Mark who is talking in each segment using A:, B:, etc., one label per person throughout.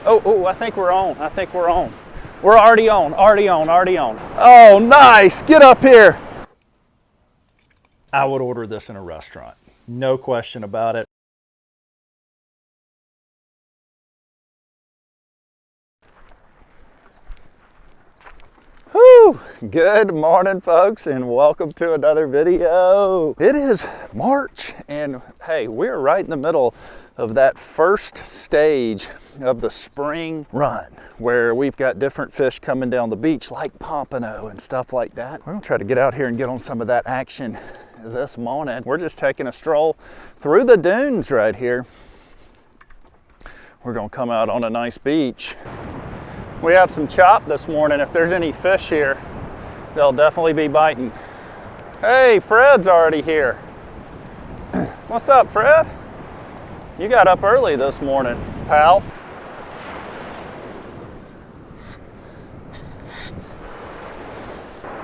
A: Oh, I think we're on. I think we're on. We're already on. Oh, nice. Get up here. I would order this in a restaurant. No question about it. Whew. Good morning, folks, and welcome to another video. It is March, and hey, we're right in the middle of that first stage of the spring run where we've got different fish coming down the beach like pompano and stuff like that. We're gonna try to get out here and get on some of that action this morning. We're just taking a stroll through the dunes right here. We're gonna come out on a nice beach. We have some chop this morning. If there's any fish here, they'll definitely be biting. Hey, Fred's already here. What's up, Fred? You got up early this morning, pal.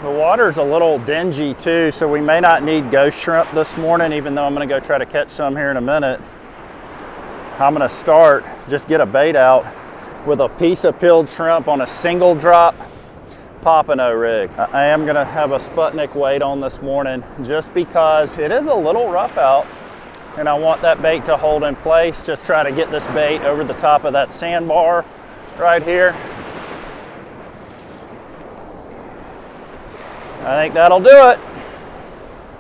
A: The water's a little dingy too, so we may not need ghost shrimp this morning, even though I'm gonna go try to catch some here in a minute. I'm gonna start, just get a bait out with a piece of peeled shrimp on a single drop pompano rig. I am gonna have a Sputnik weight on this morning just because it is a little rough out and I want that bait to hold in place. Just try to get this bait over the top of that sandbar right here. I think that'll do it.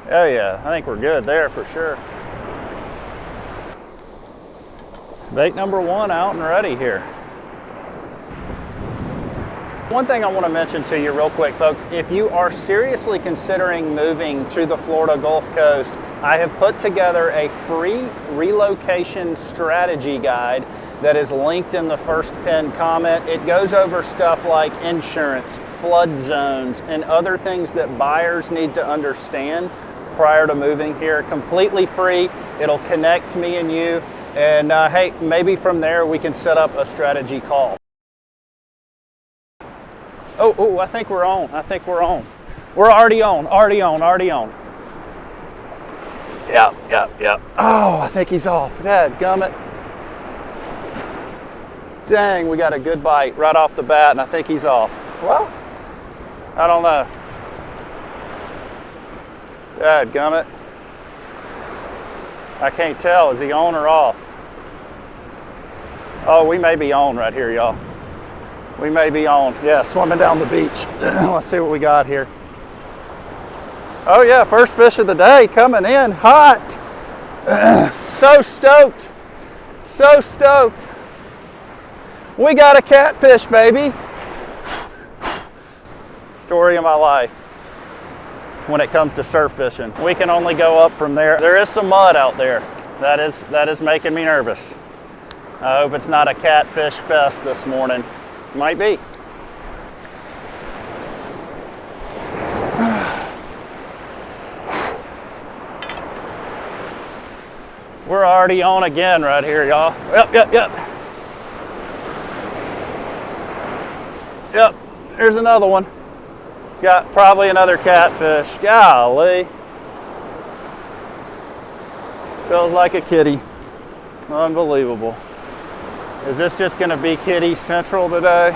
A: Oh yeah, I think we're good there for sure. Bait number one out and ready here. One thing I want to mention to you real quick, folks, if you are seriously considering moving to the Florida Gulf Coast, I have put together a free relocation strategy guide that is linked in the first pinned comment. It goes over stuff like insurance, flood zones, and other things that buyers need to understand prior to moving here. Completely free. It'll connect me and you. And hey, maybe from there we can set up a strategy call. Oh, I think we're on. We're already on. Yep. Oh, I think he's off. Dadgummit. Dang, we got a good bite right off the bat, and I think he's off. Well, I don't know. Dadgummit. I can't tell. Is he on or off? Oh, we may be on right here, y'all. We may be on. Yeah, swimming down the beach. Let's see what we got here. Oh yeah, first fish of the day coming in hot. So stoked. We got a catfish, baby. Story of my life when it comes to surf fishing. We can only go up from there. There is some mud out there. That is making me nervous. I hope it's not a catfish fest this morning. Might be. We're already on again right here, y'all. Yep, there's another one. Got probably another catfish. Golly. Feels like a kitty. Unbelievable. Is this just gonna be kitty central today?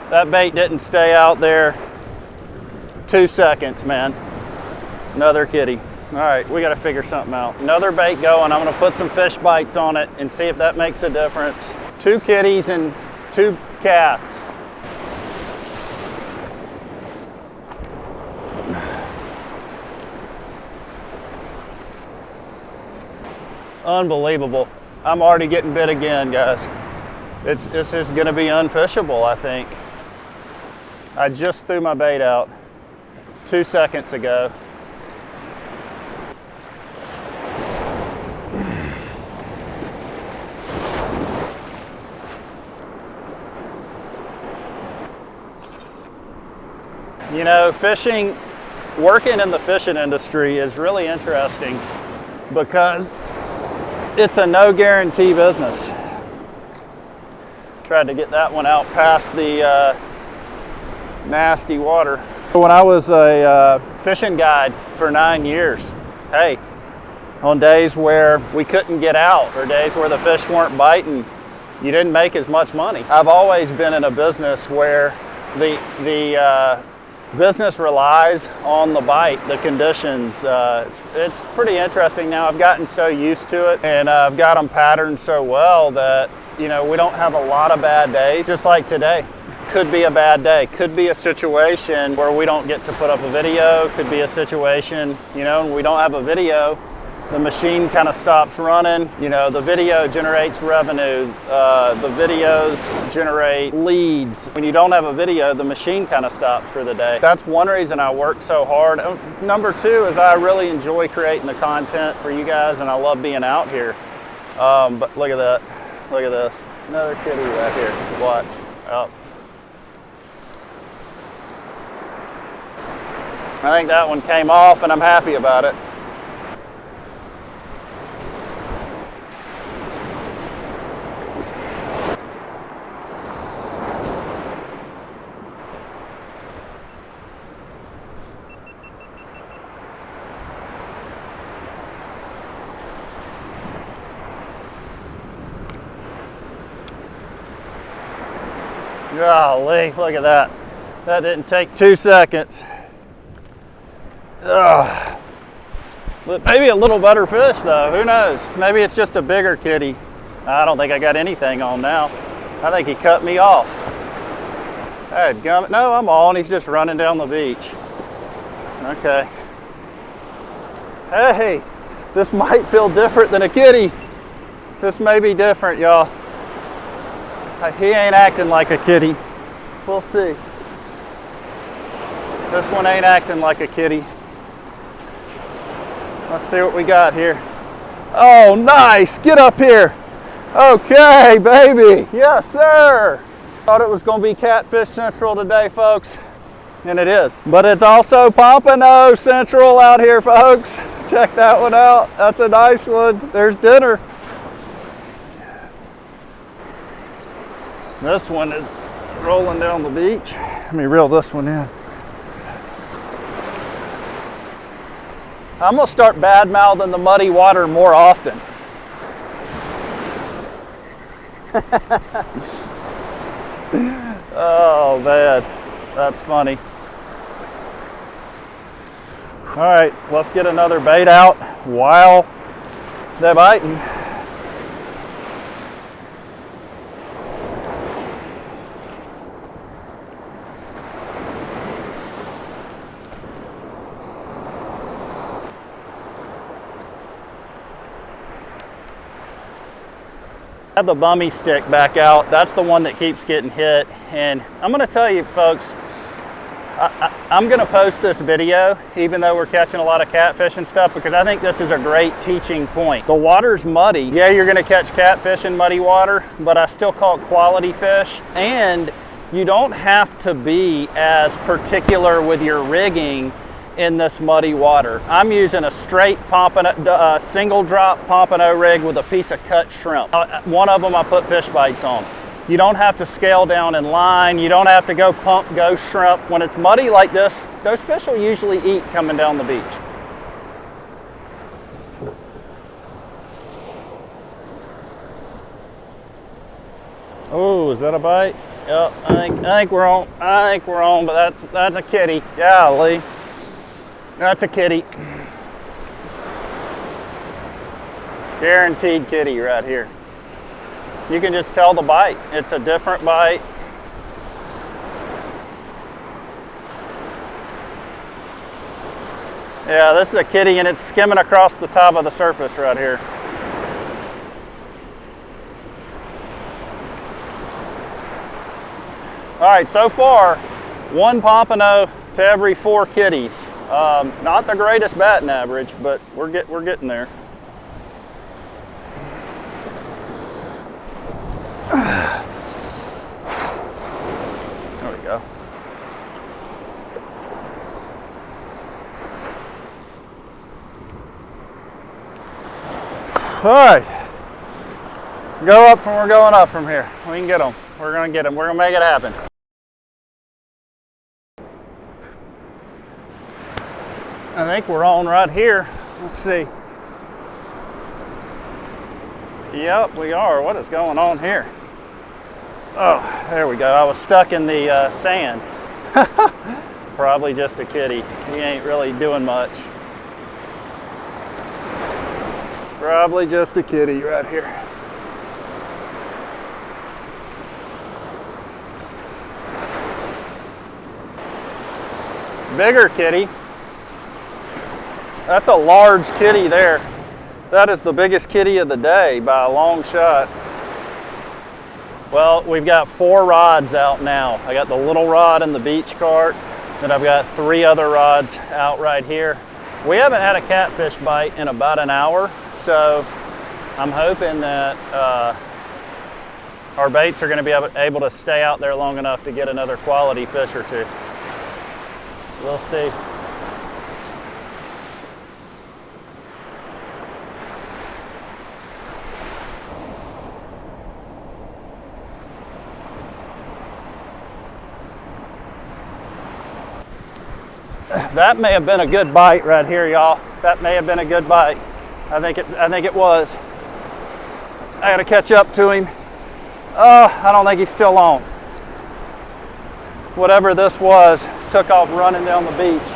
A: That bait didn't stay out there 2 seconds, man. Another kitty. All right, we gotta figure something out. Another bait going. I'm gonna put some fish bites on it and see if that makes a difference. 2 kitties and 2 casts. Unbelievable. I'm already getting bit again, guys. This is gonna be unfishable, I think. I just threw my bait out 2 seconds ago. You know, working in the fishing industry is really interesting because it's a no guarantee business. Tried to get that one out past the nasty water. When I was a fishing guide for 9 years, hey, On days where we couldn't get out or days where the fish weren't biting, you didn't make as much money. I've always been in a business where the business relies on the bite, the conditions. It's pretty interesting now. I've gotten so used to it, and I've got them patterned so well that, you know, we don't have a lot of bad days. Just like today, could be a bad day. Could be a situation where we don't get to put up a video. Could be a situation, you know, and we don't have a video. The machine kind of stops running. You know, the video generates revenue. The videos generate leads. When you don't have a video, the machine kind of stops for the day. That's one reason I work so hard. Number two is I really enjoy creating the content for you guys, and I love being out here. But look at that. Look at this. Another kitty right here. Watch. Oh. I think that one came off, and I'm happy about it. Golly, look at that. That didn't take 2 seconds. Ugh. But maybe a little better fish though, who knows? Maybe it's just a bigger kitty. I don't think I got anything on now. I think he cut me off. Dadgummit. No, I'm on, he's just running down the beach. Okay. Hey, this might feel different than a kitty. This may be different, y'all. He ain't acting like a kitty. We'll see. This one ain't acting like a kitty. Let's see what we got here. Oh, nice. Get up here. Okay, baby. Yes, sir. Thought it was going to be Catfish Central today, folks. And it is. But it's also Pompano Central out here, folks. Check that one out. That's a nice one. There's dinner. This one is rolling down the beach. Let me reel this one in. I'm gonna start bad mouthing the muddy water more often. Oh man, that's funny. All right, let's get another bait out while they're biting. I have the bummy stick back out. That's the one that keeps getting hit. And I'm gonna tell you folks, I'm gonna post this video, even though we're catching a lot of catfish and stuff, because I think this is a great teaching point. The water's muddy. Yeah, you're gonna catch catfish in muddy water, but I still call it quality fish. And you don't have to be as particular with your rigging in this muddy water. I'm using a straight pompano, single drop pompano rig with a piece of cut shrimp. One of them I put fish bites on. You don't have to scale down in line. You don't have to go pump ghost shrimp. When it's muddy like this, those fish will usually eat coming down the beach. Oh, is that a bite? Yep, I think we're on. I think we're on, but that's a kitty. Golly. That's a kitty. Guaranteed kitty right here. You can just tell the bite. It's a different bite. Yeah, this is a kitty and it's skimming across the top of the surface right here. All right, so far, 1 pompano to every 4 kitties. Not the greatest batting average, but we're getting there. There we go. All right. Go up and we're going up from here. We can get them. We're going to get them. We're going to make it happen. I think we're on right here. Let's see. Yep, we are. What is going on here? Oh, there we go. I was stuck in the sand. Probably just a kitty. He ain't really doing much. Probably just a kitty right here. Bigger kitty. That's a large kitty there. That is the biggest kitty of the day by a long shot. Well, we've got 4 rods out now. I got the little rod in the beach cart, then I've got 3 other rods out right here. We haven't had a catfish bite in about an hour, so I'm hoping that our baits are going to be able to stay out there long enough to get another quality fish or two. We'll see. That may have been a good bite right here, y'all. That may have been a good bite. I think it was. I gotta catch up to him. I don't think he's still on. Whatever this was, took off running down the beach.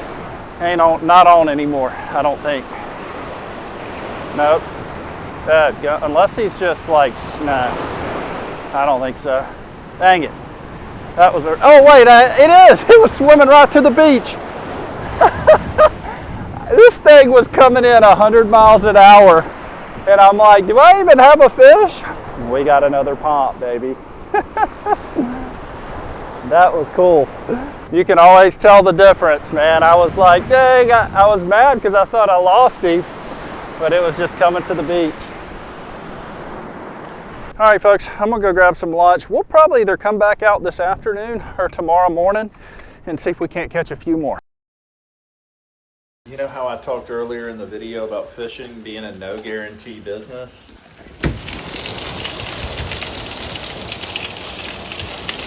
A: Ain't on, not on anymore, I don't think. Nope. Unless he's just like, nah, I don't think so. Dang it. That was, oh wait, it is. It was swimming right to the beach. This thing was coming in 100 miles an hour. And I'm like, do I even have a fish? We got another pomp, baby. That was cool. You can always tell the difference, man. I was like, dang, I was mad because I thought I lost him, but it was just coming to the beach. All right, folks, I'm gonna go grab some lunch. We'll probably either come back out this afternoon or tomorrow morning and see if we can't catch a few more.
B: You know how I talked earlier in the video about fishing being a no guarantee business?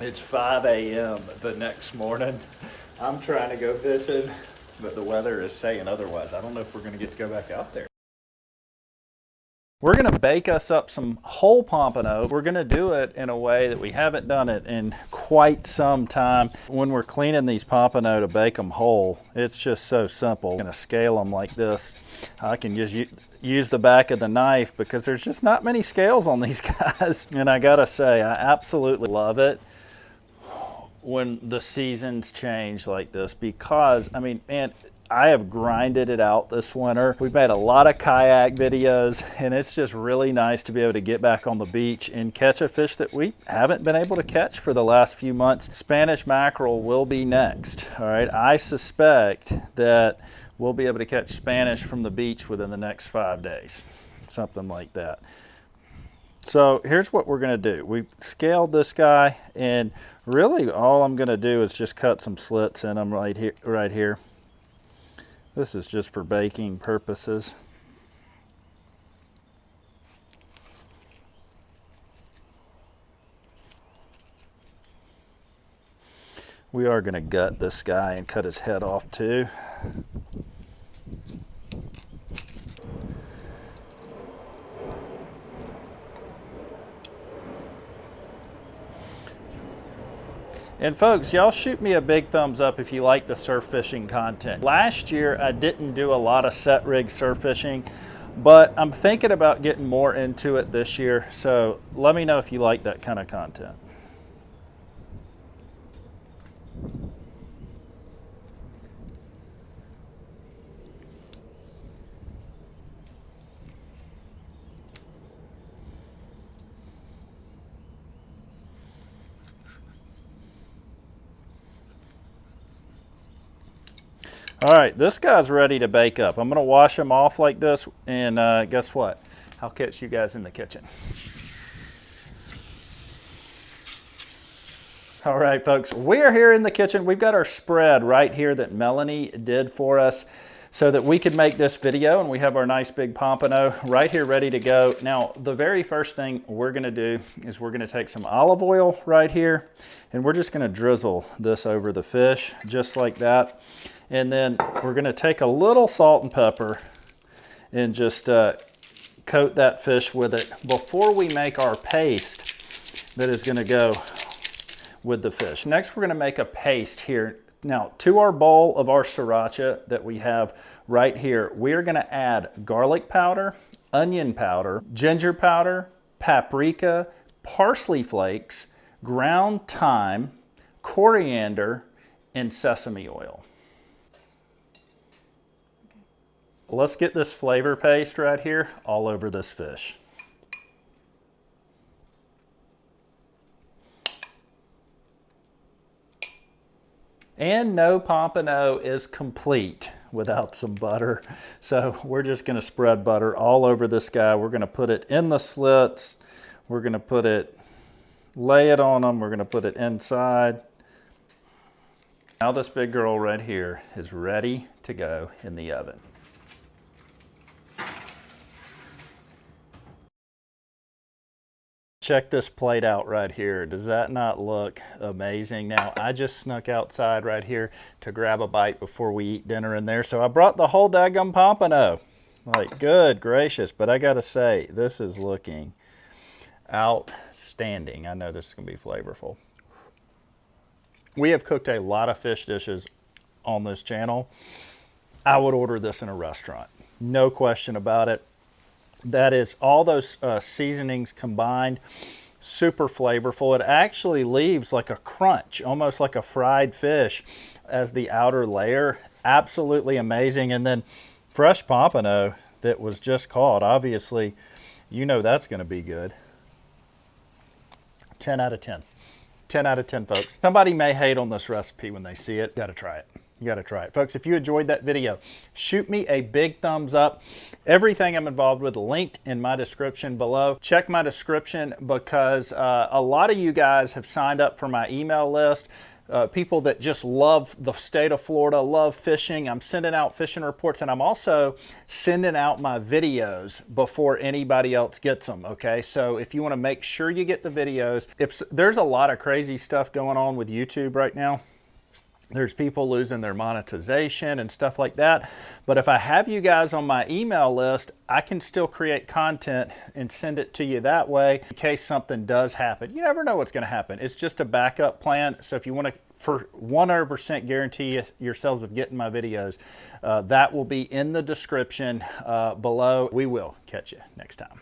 B: It's 5 a.m. the next morning. I'm trying to go fishing, but the weather is saying otherwise. I don't know if we're going to get to go back out there.
A: We're going to bake us up some whole pompano. We're going to do it in a way that we haven't done it in quite some time. When we're cleaning these pompano to bake them whole, it's just so simple. I'm going to scale them like this. I can just use the back of the knife because there's just not many scales on these guys. And I got to say, I absolutely love it when the seasons change like this because, I mean, man, I have grinded it out this winter. We've made a lot of kayak videos and it's just really nice to be able to get back on the beach and catch a fish that we haven't been able to catch for the last few months. Spanish mackerel will be next, all right? I suspect that we'll be able to catch Spanish from the beach within the next 5 days, something like that. So here's what we're gonna do. We've scaled this guy and really all I'm gonna do is just cut some slits in them right here. This is just for baking purposes. We are gonna gut this guy and cut his head off too. And folks, y'all shoot me a big thumbs up if you like the surf fishing content. Last year, I didn't do a lot of set rig surf fishing, but I'm thinking about getting more into it this year. So let me know if you like that kind of content. All right, this guy's ready to bake up. I'm gonna wash him off like this, and guess what? I'll catch you guys in the kitchen. All right, folks, we're here in the kitchen. We've got our spread right here that Melanie did for us so that we could make this video, and we have our nice big pompano right here ready to go. Now, the very first thing we're gonna do is we're gonna take some olive oil right here, and we're just gonna drizzle this over the fish, just like that. And then we're gonna take a little salt and pepper and just coat that fish with it before we make our paste that is gonna go with the fish. Next, we're gonna make a paste here. Now, to our bowl of our sriracha that we have right here, we are gonna add garlic powder, onion powder, ginger powder, paprika, parsley flakes, ground thyme, coriander, and sesame oil. Let's get this flavor paste right here all over this fish. And no pompano is complete without some butter. So we're just gonna spread butter all over this guy. We're gonna put it in the slits. We're gonna put it, lay it on them. We're gonna put it inside. Now this big girl right here is ready to go in the oven. Check this plate out right here. Does that not look amazing? Now, I just snuck outside right here to grab a bite before we eat dinner in there. So I brought the whole daggum pompano. Like, good gracious. But I gotta say, this is looking outstanding. I know this is gonna be flavorful. We have cooked a lot of fish dishes on this channel. I would order this in a restaurant. No question about it. That is all those seasonings combined, super flavorful. It actually leaves like a crunch, almost like a fried fish as the outer layer. Absolutely amazing. And then fresh pompano that was just caught. Obviously, you know that's going to be good. 10 out of 10. 10 out of 10, folks. Somebody may hate on this recipe when they see it. Got to try it. You got to try it. Folks, if you enjoyed that video, shoot me a big thumbs up. Everything I'm involved with linked in my description below. Check my description because a lot of you guys have signed up for my email list. People that just love the state of Florida, love fishing. I'm sending out fishing reports, and I'm also sending out my videos before anybody else gets them, okay? So if you want to make sure you get the videos, if there's a lot of crazy stuff going on with YouTube right now. There's people losing their monetization and stuff like that. But if I have you guys on my email list, I can still create content and send it to you that way in case something does happen. You never know what's going to happen. It's just a backup plan. So if you want to, for 100% guarantee yourselves of getting my videos, that will be in the description below. We will catch you next time.